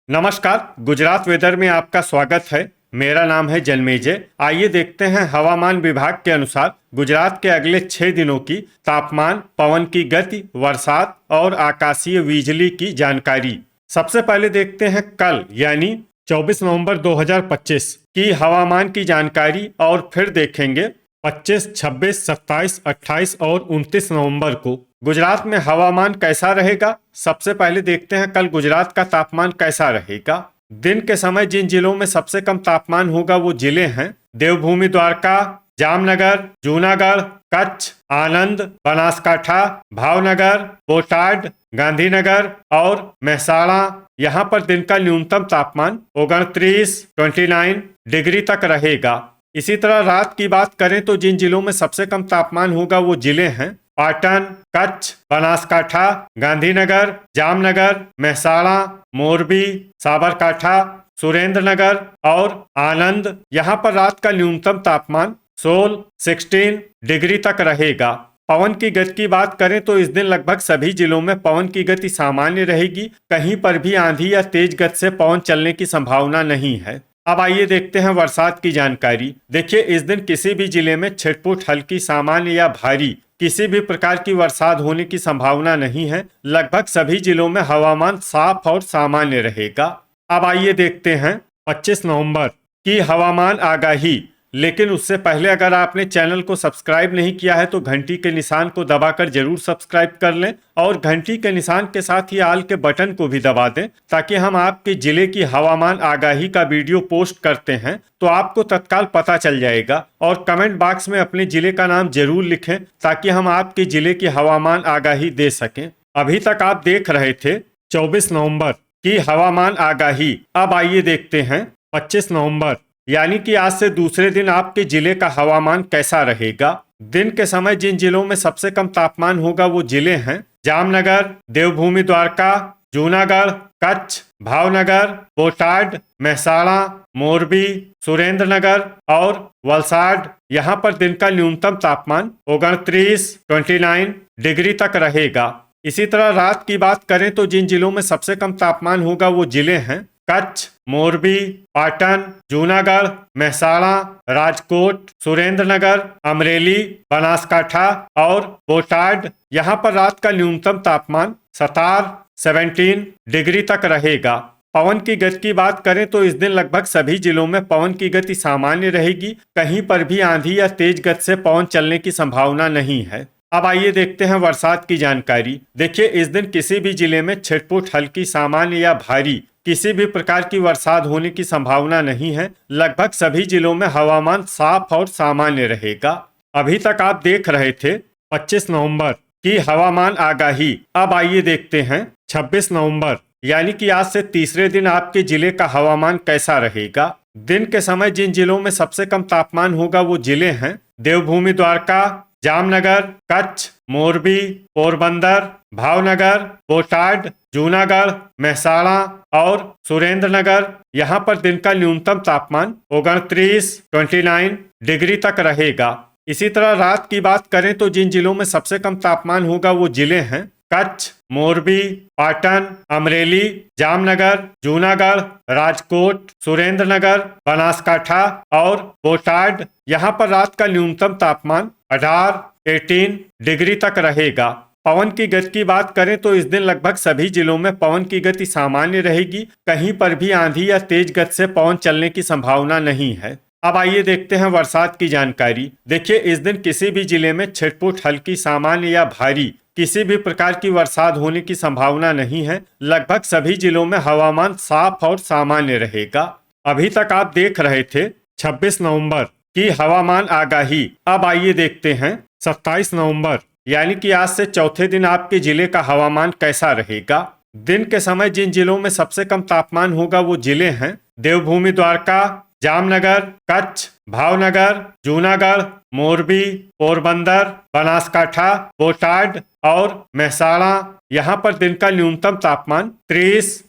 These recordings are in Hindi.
नमस्कार, गुजरात वेदर में आपका स्वागत है। मेरा नाम है जन्मेजय। आइए देखते हैं हवामान विभाग के अनुसार गुजरात के अगले 6 दिनों की तापमान, पवन की गति, बरसात और आकाशीय बिजली की जानकारी। सबसे पहले देखते हैं कल यानी 24 नवंबर 2025 की हवामान की जानकारी और फिर देखेंगे 25, 26, 27, 28 और 29 नवंबर को गुजरात में हवामान कैसा रहेगा। सबसे पहले देखते हैं कल गुजरात का तापमान कैसा रहेगा। दिन के समय जिन जिलों में सबसे कम तापमान होगा वो जिले हैं देवभूमि द्वारका, जामनगर, जूनागढ़, कच्छ, आनंद, बनासकाठा, भावनगर, बोटाड, गांधीनगर और महसाणा। यहाँ पर दिन का न्यूनतम तापमान 29 डिग्री तक रहेगा। इसी तरह रात की बात करें तो जिन जिलों में सबसे कम तापमान होगा वो जिले हैं पाटन, कच्छ, बनासकाठा, गांधीनगर, जामनगर, महसाणा, मोरबी, साबरकाठा, सुरेंद्रनगर और आनंद। यहाँ पर रात का न्यूनतम तापमान 16 डिग्री तक रहेगा। पवन की गति की बात करें तो इस दिन लगभग सभी जिलों में पवन की गति सामान्य रहेगी। कहीं पर भी आंधी या तेज गति से पवन चलने की संभावना नहीं है। अब आइए देखते हैं बरसात की जानकारी। देखिए, इस दिन किसी भी जिले में छिटपुट, हल्की, सामान्य या भारी किसी भी प्रकार की बरसात होने की संभावना नहीं है। लगभग सभी जिलों में हवामान साफ और सामान्य रहेगा। अब आइए देखते हैं 25 नवंबर की हवामान आगाही। लेकिन उससे पहले अगर आपने चैनल को सब्सक्राइब नहीं किया है तो घंटी के निशान को दबाकर जरूर सब्सक्राइब कर लें और घंटी के निशान के साथ ही आल के बटन को भी दबा दें, ताकि हम आपके जिले की हवामान आगाही का वीडियो पोस्ट करते हैं तो आपको तत्काल पता चल जाएगा। और कमेंट बॉक्स में अपने जिले का नाम जरूर लिखें ताकि हम आपके जिले की हवामान आगाही दे सकें। अभी तक आप देख रहे थे 24 नवंबर की हवामान आगाही। अब आइए देखते हैं 25 नवंबर यानी कि आज से दूसरे दिन आपके जिले का हवामान कैसा रहेगा। दिन के समय जिन जिलों में सबसे कम तापमान होगा वो जिले हैं जामनगर, देवभूमि द्वारका, जूनागढ़, कच्छ, भावनगर, बोटाड, महसाणा, मोरबी, सुरेंद्रनगर और वलसाड। यहाँ पर दिन का न्यूनतम तापमान 29 डिग्री तक रहेगा। इसी तरह रात की बात करें तो जिन जिलों में सबसे कम तापमान होगा वो जिले हैं कच्छ, मोरबी, पाटन, जूनागढ़, महसाणा, राजकोट, सुरेंद्रनगर, अमरेली, बनासकाठा और बोटाड। यहाँ पर रात का न्यूनतम तापमान 17 डिग्री तक रहेगा। पवन की गति की बात करें तो इस दिन लगभग सभी जिलों में पवन की गति सामान्य रहेगी। कहीं पर भी आंधी या तेज गति से पवन चलने की संभावना नहीं है। अब आइए देखते हैं बरसात की जानकारी। देखिए, इस दिन किसी भी जिले में छिटपुट, हल्की, सामान्य या भारी किसी भी प्रकार की बरसात होने की संभावना नहीं है। लगभग सभी जिलों में हवामान साफ और सामान्य रहेगा। अभी तक आप देख रहे थे 25 नवंबर की हवामान आगाही। अब आइए देखते हैं 26 नवंबर यानी कि आज से तीसरे दिन आपके जिले का हवामान कैसा रहेगा। दिन के समय जिन जिलों में सबसे कम तापमान होगा वो जिले हैं देवभूमि द्वारका, जामनगर, कच्छ, मोरबी, पोरबंदर, भावनगर, बोटाड, जूनागढ़, महसाणा और सुरेंद्रनगर। यहाँ पर दिन का न्यूनतम तापमान 29 डिग्री तक रहेगा। इसी तरह रात की बात करें तो जिन जिलों में सबसे कम तापमान होगा वो जिले हैं कच्छ, मोरबी, पाटन, अमरेली, जामनगर, जूनागढ़, राजकोट, सुरेंद्रनगर, बनासकाठा और बोटाड। यहाँ पर रात का न्यूनतम तापमान 18 डिग्री तक रहेगा। पवन की गति की बात करें तो इस दिन लगभग सभी जिलों में पवन की गति सामान्य रहेगी। कहीं पर भी आंधी या तेज गति से पवन चलने की संभावना नहीं है। अब आइए देखते हैं बरसात की जानकारी। देखिए, इस दिन किसी भी जिले में छिटपुट, हल्की, सामान्य या भारी किसी भी प्रकार की बरसात होने की संभावना नहीं है। लगभग सभी जिलों में हवामान साफ और सामान्य रहेगा। अभी तक आप देख रहे थे 26 नवंबर की हवामान आगाही। अब आइए देखते हैं 27 नवंबर यानी कि आज से चौथे दिन आपके जिले का हवामान कैसा रहेगा। दिन के समय जिन जिलों में सबसे कम तापमान होगा वो जिले हैं देवभूमि द्वारका, जामनगर, कच्छ, भावनगर, जूनागढ़, मोरबी, पोरबंदर, बनासकाठा, बोटाड और महसाणा। यहाँ पर दिन का न्यूनतम तापमान 30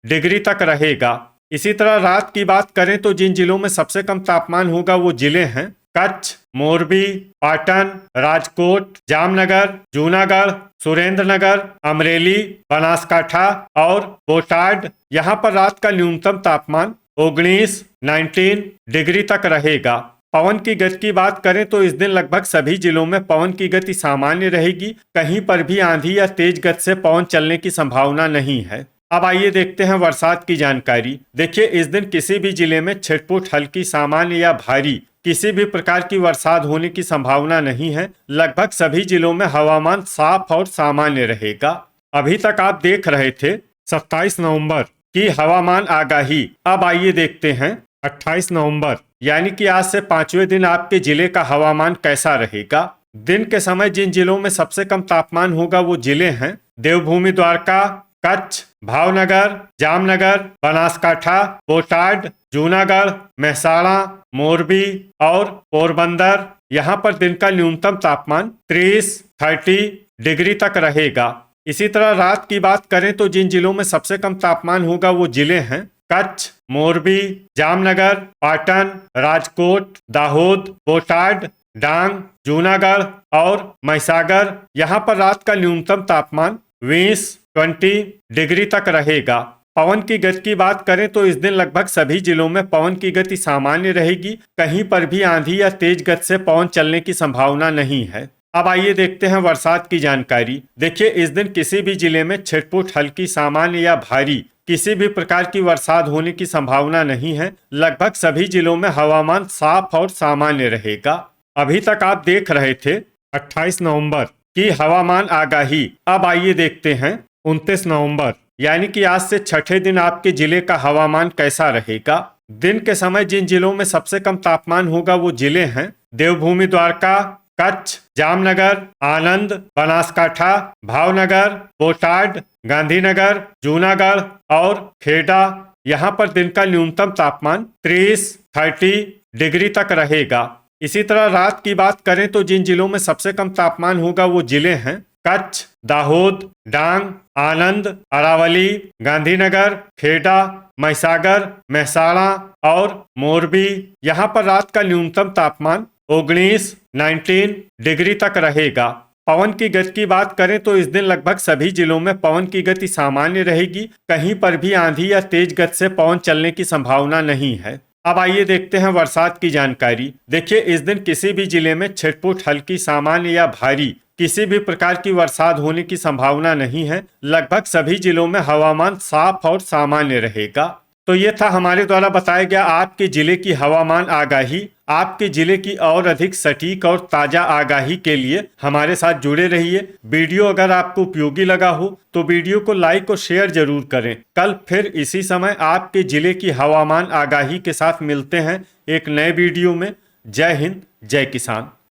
डिग्री तक रहेगा। इसी तरह रात की बात करें तो जिन जिलों में सबसे कम तापमान होगा वो जिले हैं कच्छ, मोरबी, पाटन, राजकोट, जामनगर, जूनागढ़, सुरेंद्रनगर, अमरेली, बनासकाठा और बोटाड यहाँ पर रात का न्यूनतम तापमान 19 डिग्री तक रहेगा। पवन की गति की बात करें तो इस दिन लगभग सभी जिलों में पवन की गति सामान्य रहेगी। कहीं पर भी आंधी या तेज गति से पवन चलने की संभावना नहीं है। अब आइए देखते हैं बरसात की जानकारी। देखिए, इस दिन किसी भी जिले में छिटपुट, हल्की, सामान्य या भारी किसी भी प्रकार की बरसात होने की संभावना नहीं है। लगभग सभी जिलों में हवामान साफ और सामान्य रहेगा। अभी तक आप देख रहे थे 27 नवंबर की हवामान आगाही। अब आइए देखते हैं 28 नवंबर यानी कि आज से 5वें दिन आपके जिले का हवामान कैसा रहेगा। दिन के समय जिन जिलों में सबसे कम तापमान होगा वो जिले हैं देवभूमि द्वारका, कच्छ, भावनगर, जामनगर, बनासकाठा, बोटाड, जूनागढ़, मेहसाणा, मोरबी और पोरबंदर। यहाँ पर दिन का न्यूनतम तापमान 30 डिग्री तक रहेगा। इसी तरह रात की बात करें तो जिन जिलों में सबसे कम तापमान होगा वो जिले हैं कच्छ, मोरबी, जामनगर, पाटन, राजकोट, दाहोद, बोटाड, डांग, जूनागढ़ और महिसागर। यहाँ पर रात का न्यूनतम तापमान 20 डिग्री तक रहेगा। पवन की गति की बात करें तो इस दिन लगभग सभी जिलों में पवन की गति सामान्य रहेगी। कहीं पर भी आंधी या तेज गति से पवन चलने की संभावना नहीं है। अब आइए देखते हैं बरसात की जानकारी। देखिए, इस दिन किसी भी जिले में छिटपुट, हल्की, सामान्य या भारी किसी भी प्रकार की बरसात होने की संभावना नहीं है। लगभग सभी जिलों में हवामान साफ और सामान्य रहेगा। अभी तक आप देख रहे थे 28 नवंबर की हवामान आगाही। अब आइए देखते हैं 29 नवंबर यानी कि आज से छठे दिन आपके जिले का हवामान कैसा रहेगा। दिन के समय जिन जिलों में सबसे कम तापमान होगा वो जिले हैं देवभूमि द्वारका, कच्छ, जामनगर, आनंद, बनासकाठा, भावनगर, बोटाड, गांधीनगर, जूनागढ़ और खेड़ा। यहाँ पर दिन का न्यूनतम तापमान 30 डिग्री तक रहेगा। इसी तरह रात की बात करें तो जिन जिलों में सबसे कम तापमान होगा वो जिले हैं कच्छ, दाहोद, डांग, आनंद, अरावली, गांधीनगर, खेड़ा, महिसागर, मेहसाणा और मोरबी। यहाँ पर रात का न्यूनतम तापमान 19 डिग्री तक रहेगा। पवन की गति की बात करें तो इस दिन लगभग सभी जिलों में पवन की गति सामान्य रहेगी। कहीं पर भी आंधी या तेज गति से पवन चलने की संभावना नहीं है। अब आइए देखते हैं बरसात की जानकारी। देखिए, इस दिन किसी भी जिले में छिटपुट, हल्की, सामान्य या भारी किसी भी प्रकार की बरसात होने की संभावना नहीं है। लगभग सभी जिलों में हवामान साफ और सामान्य रहेगा। तो ये था हमारे द्वारा बताया गया आपके जिले की हवामान आगाही। आपके जिले की और अधिक सटीक और ताजा आगाही के लिए हमारे साथ जुड़े रहिए। वीडियो अगर आपको उपयोगी लगा हो तो वीडियो को लाइक और शेयर जरूर करें। कल फिर इसी समय आपके जिले की हवामान आगाही के साथ मिलते हैं एक नए वीडियो में। जय हिंद, जय किसान।